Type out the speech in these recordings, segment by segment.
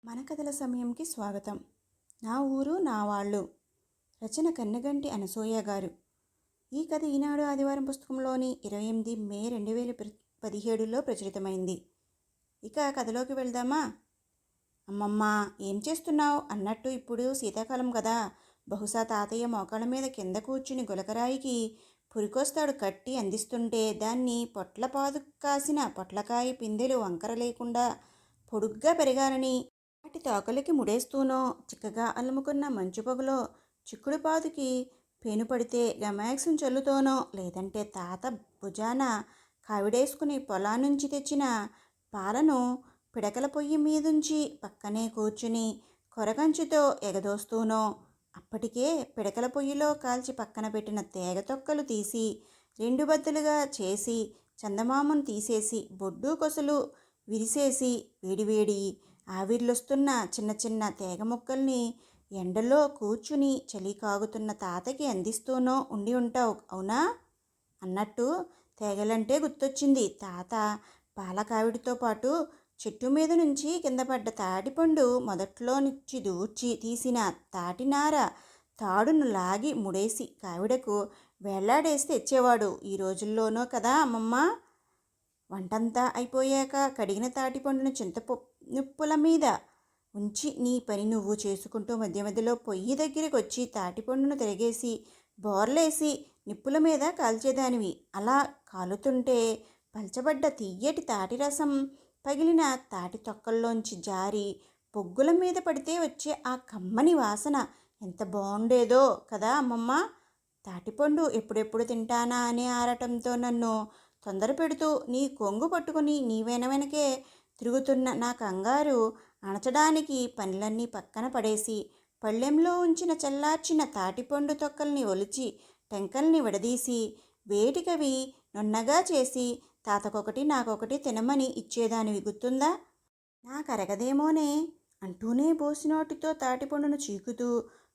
మన కథల సమయంకి స్వాగతం. నా ఊరు నా వాళ్ళు. రచన కన్నెగంటి అనసూయ గారు. ఈ కథ ఈనాడు ఆదివారం పుస్తకంలోని 28 మే 2017లో ప్రచురితమైంది. ఇక కథలోకి వెళ్దామా? అమ్మమ్మ, ఏం చేస్తున్నావు అన్నట్టు ఇప్పుడు శీతాకాలం కదా. బహుశా తాతయ్య మోకాళ్ళ మీద కింద కూర్చుని గులకరాయికి పురికొస్తాడు కట్టి అందిస్తుంటే దాన్ని పొట్లపాదు కాసిన పొట్లకాయ పిందెలు వంకర లేకుండా పొడుగ్గా పెరగాలని వాటి తోకలకి ముడేస్తూనో, చిక్కగా అలుముకున్న మంచు పొగలో చిక్కుడుపాదుకి పేను పడితే గమాక్సం చల్లుతోనో, లేదంటే తాత భుజాన కావిడేసుకుని పొలానుంచి తెచ్చిన పాలను పిడకల పొయ్యి మీదుంచి పక్కనే కూర్చుని కొరకంచుతో ఎగదోస్తూనో, అప్పటికే పిడకల పొయ్యిలో కాల్చి పక్కన పెట్టిన తేగ తొక్కలు తీసి రెండు బద్దలుగా చేసి చందమామను తీసేసి బొడ్డు కొసలు విరిసేసి వేడివేడి ఆవిర్లొస్తున్న చిన్న చిన్న తేగ ముక్కల్ని ఎండలో కూర్చుని చలి కాగుతున్న తాతకి అందిస్తూనో ఉండి ఉంటావు, అవునా? అన్నట్టు తేగలంటే గుర్తొచ్చింది. తాత పాలకావిడితో పాటు చెట్టు మీద నుంచి కింద పడ్డ తాటిపండు మొదట్లో నుంచి దూర్చి తీసిన తాటినార తాడును లాగి ముడేసి కావిడకు వేళ్లాడేసి తెచ్చేవాడు. ఈ రోజుల్లోనో కదా అమ్మమ్మ. వంటంతా అయిపోయాక కడిగిన తాటిపండును నిప్పుల మీద ఉంచి నీ పని నువ్వు చేసుకుంటూ మధ్య మధ్యలో పొయ్యి దగ్గరికి వచ్చి తాటిపండును తిరగేసి బోర్లేసి నిప్పుల మీద కాల్చేదానివి. అలా కాలుతుంటే పల్చబడ్డ తీయటి తాటి రసం పగిలిన తాటి తొక్కల్లోంచి జారి పొగ్గుల మీద పడితే వచ్చే ఆ కమ్మని వాసన ఎంత బాగుండేదో కదా అమ్మమ్మ. తాటిపండు ఎప్పుడెప్పుడు తింటానా అనే ఆరటంతో నన్ను తొందర పెడుతూ నీ కొంగు పట్టుకుని నీ వెనకే తిరుగుతున్న నా కంగారు అణచడానికి పనులన్నీ పక్కన పడేసి పళ్ళెంలో ఉంచిన చల్లార్చిన తాటిపండు తొక్కల్ని ఒలిచి టెంకల్ని విడదీసి వేటికవి నున్నగా చేసి తాతకొకటి నాకొకటి తినమని ఇచ్చేదానివి, గుర్తుందా? నాకరగదేమోనే అంటూనే బోసినోటితో తాటిపండును చీకుతూ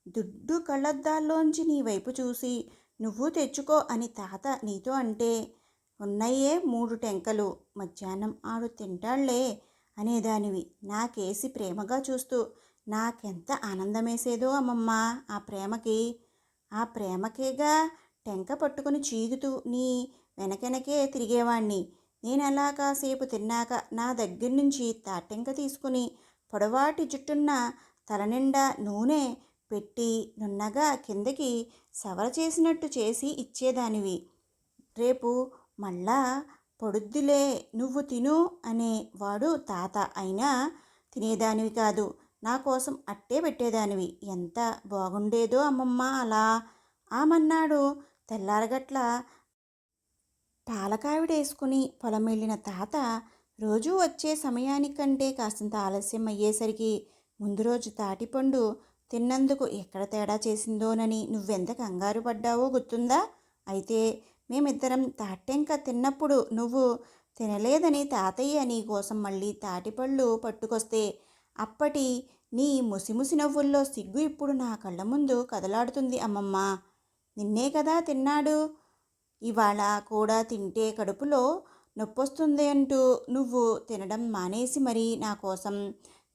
దుడ్డు కళ్ళద్దాల్లోంచి నీ వైపు చూసి నువ్వు తెచ్చుకో అని తాత నీతో అంటే ఉన్నయ్యే 3 టెంకలు, మధ్యాహ్నం ఆడు తింటాళ్లే అనేదానివి నాకేసి ప్రేమగా చూస్తూ. నాకెంత ఆనందమేసేదో అమ్మమ్మ ఆ ప్రేమకి. ఆ ప్రేమకేగా టెంక పట్టుకుని చీగుతూ నీ వెనకెనకే తిరిగేవాణ్ణి. నేనలా కాసేపు తిన్నాక నా దగ్గర నుంచి తాటెంక తీసుకుని పొడవాటి జుట్టున్న తలనిండా నూనె పెట్టి నున్నగా కిందకి సవర చేసినట్టు చేసి ఇచ్చేదానివి. రేపు మళ్ళా పొడుద్దులే నువ్వు తిను అనేవాడు తాత. అయినా తినేదానివి కాదు, నా కోసం అట్టే పెట్టేదానివి. ఎంత బాగుండేదో అమ్మమ్మ అలా. ఆ మన్నాడు తెల్లారగట్ల పాలకావిడేసుకుని పొలం వెళ్ళిన తాత రోజూ వచ్చే సమయానికంటే కాసింత ఆలస్యం అయ్యేసరికి ముందు రోజు తాటిపండు తిన్నందుకు ఎక్కడ తేడా చేసిందోనని నువ్వెంత కంగారు పడ్డావో గుర్తుందా? అయితే మేమిద్దరం తాటెంక తిన్నప్పుడు నువ్వు తినలేదని తాతయ్య నీ కోసం మళ్ళీ తాటిపళ్ళు పట్టుకొస్తే అప్పటి నీ ముసిముసి నవ్వుల్లో సిగ్గు ఇప్పుడు నా కళ్ళ ముందు కదలాడుతుంది అమ్మమ్మ. నిన్నే కదా తిన్నాడు, ఇవాళ కూడా తింటే కడుపులో నొప్పొస్తుంది అంటూ నువ్వు తినడం మానేసి మరీ నా కోసం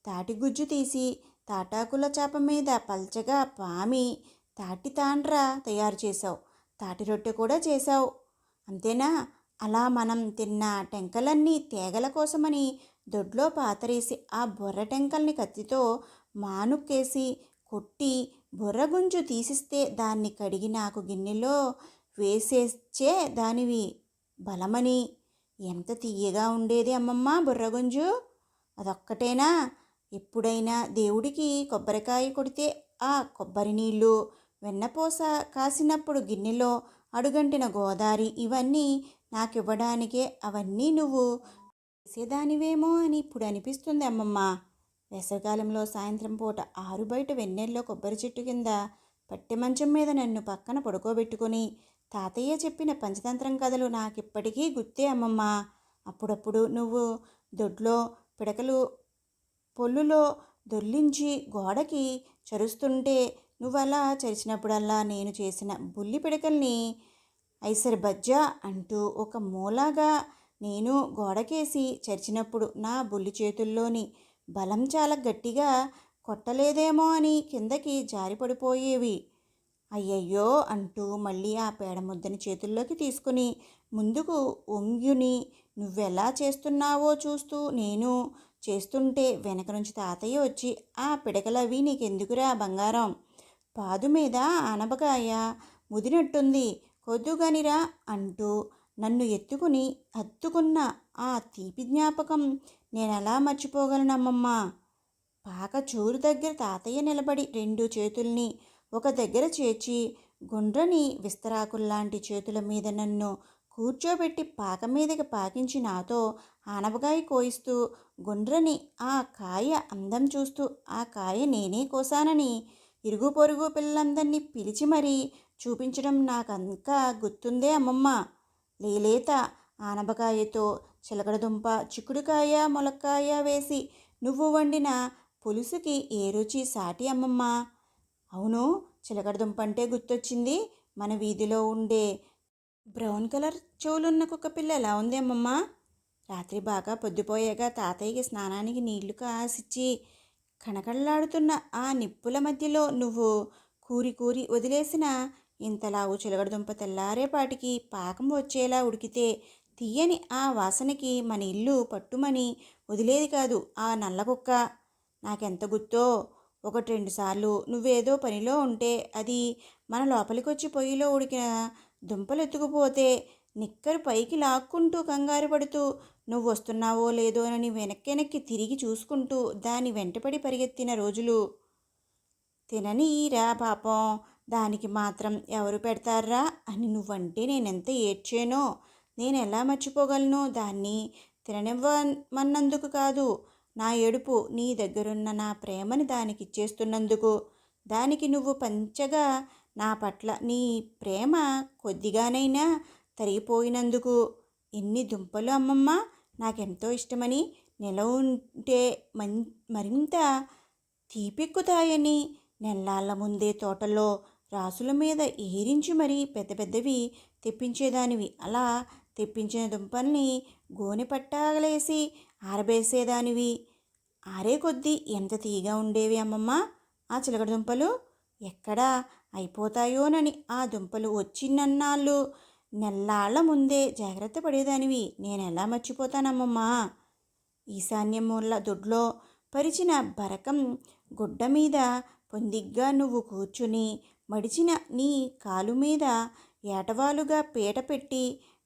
తాటిగుజ్జు తీసి తాటాకుల చాప మీద పల్చగా పామి తాటి తాండ్ర తయారు చేశావు. తాటి రొట్టె కూడా చేశావు, అంతేనా? అలా మనం తిన్న టెంకలన్నీ తేగల కోసమని దొడ్లో పాతరేసి ఆ బొర్ర టెంకల్ని కత్తితో మానుక్కేసి కొట్టి బొర్రగుంజు తీసిస్తే దాన్ని కడిగి నాకు గిన్నెలో వేసేచ్చే దానివి బలమని. ఎంత తీయగా ఉండేది అమ్మమ్మ బొర్రగుంజు. అదొక్కటేనా? ఎప్పుడైనా దేవుడికి కొబ్బరికాయ కొడితే ఆ కొబ్బరి నీళ్ళు, వెన్నపూస కాసినప్పుడు గిన్నెలో అడుగంటిన గోదారి ఇవన్నీ నాకివ్వడానికే అవన్నీ నువ్వు చేసేదానివేమో అని ఇప్పుడు అనిపిస్తుంది అమ్మమ్మ. వేసవికాలంలో సాయంత్రం పూట ఆరు బయట వెన్నెల్లో కొబ్బరి చెట్టు కింద పట్టె మంచం మీద నన్ను పక్కన పడుకోబెట్టుకుని తాతయ్య చెప్పిన పంచతంత్రం కథలు నాకిప్పటికీ గుర్తే అమ్మమ్మ. అప్పుడప్పుడు నువ్వు దొడ్లో పిడకలు పొల్లులో దొర్లించి గోడకి చరుస్తుంటే నువ్వలా చరిచినప్పుడల్లా నేను చేసిన బుల్లి పిడకల్ని ఐసర్ బజ్జా అంటూ ఒక మూలాగా నేను గోడకేసి చరిచినప్పుడు నా బుల్లి చేతుల్లోని బలం చాలా గట్టిగా కొట్టలేదేమో అని కిందకి జారిపడిపోయేవి. అయ్యయ్యో అంటూ మళ్ళీ ఆ పేడ ముద్దని చేతుల్లోకి తీసుకుని ముందుకు వంగ్యుని నువ్వెలా చేస్తున్నావో చూస్తూ నేను చేస్తుంటే వెనక నుంచి తాతయ్య వచ్చి, ఆ పిడకలవి నీకెందుకురా బంగారం, పాదు మీద ఆనపకాయ ముదినట్టుంది, కొద్దుగనిరా అంటూ నన్ను ఎత్తుకుని హత్తుకున్న ఆ తీపి జ్ఞాపకం నేనెలా మర్చిపోగలనమ్మమ్మా. పాక చూరు దగ్గర తాతయ్య నిలబడి రెండు చేతుల్ని ఒక దగ్గర చేర్చి గుండ్రని విస్తరాకుల్లాంటి చేతుల మీద నన్ను కూర్చోబెట్టి పాక మీదకి పాకించి నాతో ఆనపకాయ కోయిస్తూ గుండ్రని ఆ కాయ అందం చూస్తూ ఆ కాయ నేనే కోసానని ఇరుగు పొరుగు పిల్లలందరినీ పిలిచి మరీ చూపించడం నాకంకా గుర్తుందే అమ్మమ్మ. లేలేత ఆనపకాయతో చిలకడదుంప చిక్కుడుకాయ ములక్కాయ వేసి నువ్వు వండిన పులుసుకి ఏ రుచి సాటి అమ్మమ్మ. అవును, చిలకడదుంప అంటే గుర్తొచ్చింది. మన వీధిలో ఉండే బ్రౌన్ కలర్ చెవులున్న కుక్క పిల్ల ఎలా ఉంది అమ్మమ్మ? రాత్రి బాగా పొద్దుపోయాక తాతయ్యకి స్నానానికి నీళ్లు కాసిచ్చి కణకళ్ళాడుతున్న ఆ నిప్పుల మధ్యలో నువ్వు కూరి కూరి వదిలేసిన ఇంతలావు చిలకడదుంప తెల్లారేపాటికి పాకం వచ్చేలా ఉడికితే తీయని ఆ వాసనకి మన ఇల్లు పట్టుమని వదిలేది కాదు ఆ నల్ల కుక్క. నాకెంత గుర్తో, ఒకటి రెండు సార్లు నువ్వేదో పనిలో ఉంటే అది మన లోపలికొచ్చి పొయ్యిలో ఉడికిన దుంపలు ఎత్తుకుపోతే నిక్కరు పైకి లాక్కుంటూ కంగారు పడుతూ నువ్వు వస్తున్నావో లేదోనని వెనక్కి తిరిగి చూసుకుంటూ దాని వెంటపడి పరిగెత్తిన రోజులు. తిననీరా పాపం, దానికి మాత్రం ఎవరు పెడతారా అని నువ్వంటే నేనెంత ఏడ్చానో. నేను ఎలా మర్చిపోగలను దాన్ని తిననివ్వమన్నందుకు కాదు, నా ఏడుపు నీ దగ్గరున్న నా ప్రేమని దానికి ఇచ్చేస్తున్నందుకు, దానికి నువ్వు పంచగా నా పట్ల నీ ప్రేమ కొద్దిగానైనా తరిగిపోయినందుకు. ఎన్ని దుంపలు అమ్మమ్మ నాకెంతో ఇష్టమని, నెల ఉంటే మరింత తీపెక్కుతాయని నెల్లాళ్ళ ముందే తోటలో రాసుల మీద ఏరించి మరీ పెద్ద పెద్దవి తెప్పించేదానివి. అలా తెప్పించిన దుంపల్ని గోనె పట్టాగలేసి ఆరబేసేదానివి. ఆరే కొద్దీ ఎంత తీగా ఉండేవి అమ్మమ్మ ఆ చిలకడ దుంపలు. ఎక్కడా అయిపోతాయోనని ఆ దుంపలు వచ్చినన్నాళ్ళు నెల్లాళ్ల ముందే జాగ్రత్త పడేదానివి. నేనెలా మర్చిపోతానమ్మమ్మా. ఈశాన్య మూల దొడ్లో పరిచిన బరకం గుడ్డ మీద పొందిగ్గా నువ్వు కూర్చుని మడిచిన నీ కాలు మీద ఏటవాలుగా పీట పెట్టి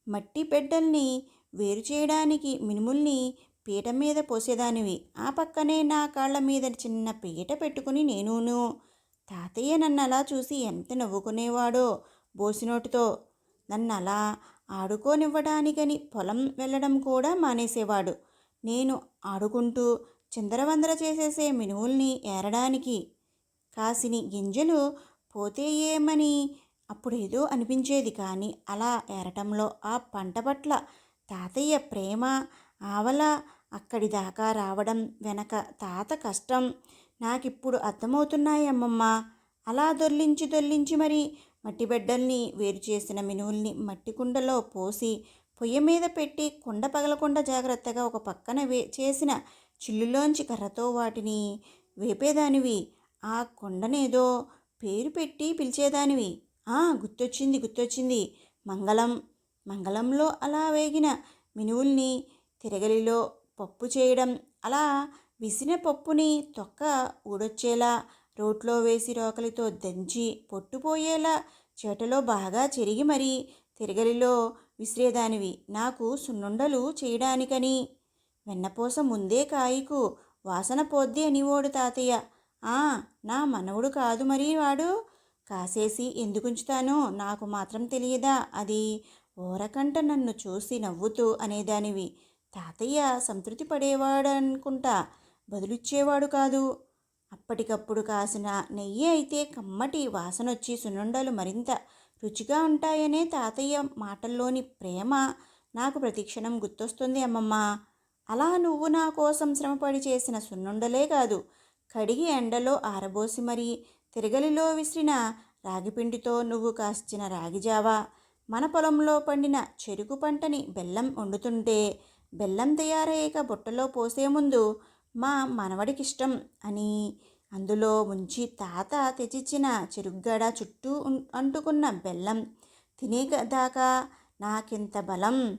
మట్టి బిడ్డల్ని వేరు చేయడానికి మినుముల్ని పీట మీద పోసేదానివి. ఆ పక్కనే నా కాళ్ళ మీద చిన్న పీట పెట్టుకుని నేనూను. తాతయ్య నన్ను అలా చూసి ఎంత నవ్వుకునేవాడో బోసినోటితో. నన్ను అలా ఆడుకోనివ్వడానికని పొలం వెళ్ళడం కూడా మానేసేవాడు. నేను ఆడుకుంటూ చిందరవందర చేసేసే మినువుల్ని ఏరడానికి. కాసిని గింజలు పోతే ఏమని అప్పుడేదో అనిపించేది, కానీ అలా ఏరటంలో ఆ పంట పట్ల తాతయ్య ప్రేమ ఆవల అక్కడి దాకా రావడం వెనక తాత కష్టం నాకిప్పుడు అర్థమవుతున్నాయి అమ్మమ్మ. అలా దొర్లించి మరి మట్టి బిడ్డల్ని వేరు చేసిన మినువుల్ని మట్టి కుండలో పోసి పొయ్యి మీద పెట్టి కుండ పగలకుండా జాగ్రత్తగా ఒక పక్కన చేసిన చిల్లులోంచి కర్రతో వాటిని వేపేదానివి. ఆ కుండనేదో పేరు పెట్టి పిలిచేదానివి. గుర్తొచ్చింది. మంగళం. మంగళంలో అలా వేగిన మినువుల్ని తిరగలిలో పప్పు చేయడం, అలా విసిన పప్పుని తొక్క ఊడొచ్చేలా రోట్లో వేసి రోకలితో దంచి పొట్టుపోయేలా చేటలో బాగా చెరిగి మరీ తిరగలిలో విసిరేదానివి నాకు సున్నుండలు చేయడానికని. వెన్నపూస ముందే కాయకు వాసన పోద్ది అనివోడు తాతయ్య. నా మనవుడు కాదు మరి వాడు, కాసేసి ఎందుకుంచుతానో నాకు మాత్రం తెలియదా అది, ఓరకంట నన్ను చూసి నవ్వుతూ అనేదానివి. తాతయ్య సంతృప్తి పడేవాడనుకుంటా, బదులిచ్చేవాడు కాదు. అప్పటికప్పుడు కాసిన నెయ్యి అయితే కమ్మటి వాసనొచ్చి సున్నుండలు మరింత రుచిగా ఉంటాయనే తాతయ్య మాటల్లోని ప్రేమ నాకు ప్రతిక్షణం గుర్తొస్తుంది అమ్మమ్మ. అలా నువ్వు నా కోసం శ్రమపడి చేసిన సున్నుండలే కాదు, కడిగి ఎండలో ఆరబోసి మరీ తిరగలిలో విసిరిన రాగిపిండితో నువ్వు కాచిన రాగిజావా, మన పొలంలో పండిన చెరుకు పంటని బెల్లం వండుతుంటే బెల్లం తయారయ్యాక బుట్టలో పోసే ముందు మా మనవడికిష్టం అని అందులో ముంచి తాత తెచ్చిచ్చిన చెరుగ్గడ చుట్టూ అంటుకున్న బెల్లం తినేదాకా నాకింత బలం.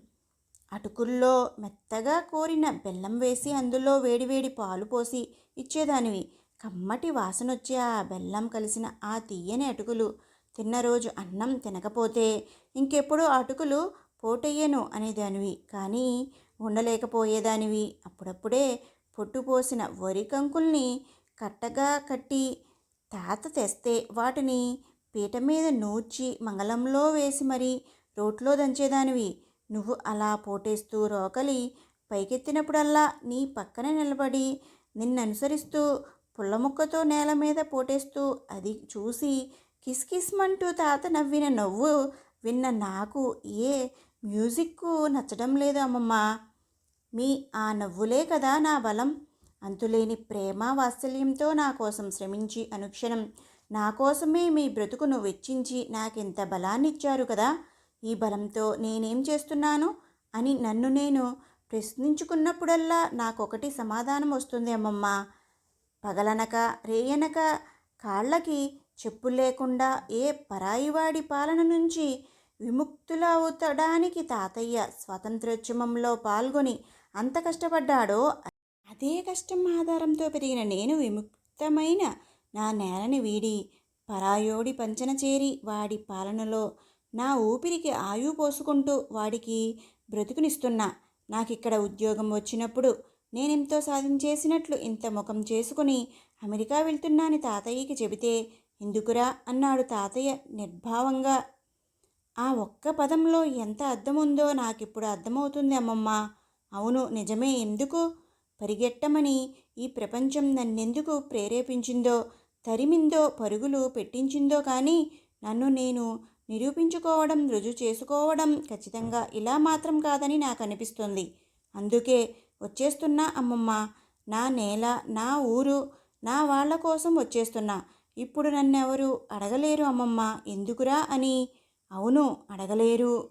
అటుకుల్లో మెత్తగా కోరిన బెల్లం వేసి అందులో వేడివేడి పాలు పోసి ఇచ్చేదానివి. కమ్మటి వాసనొచ్చే ఆ బెల్లం కలిసిన ఆ తీయని అటుకులు తిన్న రోజు అన్నం తినకపోతే ఇంకెప్పుడు అటుకులు పోటెయ్యను అనేదానివి. కానీ ఉండలేకపోయేదానివి. అప్పుడప్పుడే పొట్టుపోసిన వరి కంకుల్ని కట్టగా కట్టి తాత తెస్తే వాటిని పీట మీద నూర్చి మంగళంలో వేసి మరీ రోట్లో దంచేదానివి. నువ్వు అలా పోటేస్తూ రోకలి పైకెత్తినప్పుడల్లా నీ పక్కన నిలబడి నిన్ననుసరిస్తూ పుల్లముక్కతో నేల మీద పోటేస్తూ అది చూసి కిస్కిస్మంటూ తాత నవ్విన నవ్వు విన్న నాకు ఏ మ్యూజిక్కు నచ్చడం లేదు అమ్మమ్మ. మీ ఆ నవ్వులే కదా నా బలం. అంతులేని ప్రేమ వాత్సల్యంతో నా కోసం శ్రమించి అనుక్షణం నా కోసమే మీ బ్రతుకును వెచ్చించి నాకింత బలాన్నిచ్చారు కదా. ఈ బలంతో నేనేం చేస్తున్నాను అని నన్ను నేను ప్రశ్నించుకున్నప్పుడల్లా నాకొకటి సమాధానం వస్తుంది అమ్మమ్మ. పగలనక రేయనక కాళ్ళకి చెప్పులు లేకుండా ఏ పరాయివాడి పాలన నుంచి విముక్తులవుతడానికి తాతయ్య స్వాతంత్ర్యోద్యమంలో పాల్గొని అంత కష్టపడ్డాడో అదే కష్టం ఆధారంతో పెరిగిన నేను విముక్తమైన నా నేలని వీడి పరాయోడి పంచన చేరి వాడి పాలనలో నా ఊపిరికి ఆయువు పోసుకుంటూ వాడికి బ్రతుకునిస్తున్నా. నాకిక్కడ ఉద్యోగం వచ్చినప్పుడు నేనెంతో సాధించేసినట్లు ఇంత ముఖం చేసుకుని అమెరికా వెళ్తున్నానని తాతయ్యకి చెబితే ఎందుకురా అన్నాడు తాతయ్య నిర్భావంగా. ఆ ఒక్క పదంలో ఎంత అర్థముందో నాకిప్పుడు అర్థమవుతుంది అమ్మమ్మ. అవును, నిజమే. ఎందుకు పరిగెట్టమని ఈ ప్రపంచం నన్నెందుకు ప్రేరేపించిందో, తరిమిందో, పరుగులు పెట్టించిందో కానీ నన్ను నేను నిరూపించుకోవడం, రుజువు చేసుకోవడం ఖచ్చితంగా ఇలా మాత్రం కాదని నాకు అనిపిస్తుంది. అందుకే వచ్చేస్తున్నా అమ్మమ్మ. నా నేల, నా ఊరు, నా వాళ్ళ కోసం వచ్చేస్తున్నా. ఇప్పుడు నన్నెవరు అడగలేరు అమ్మమ్మ ఎందుకురా అని. అవును, అడగలేరు.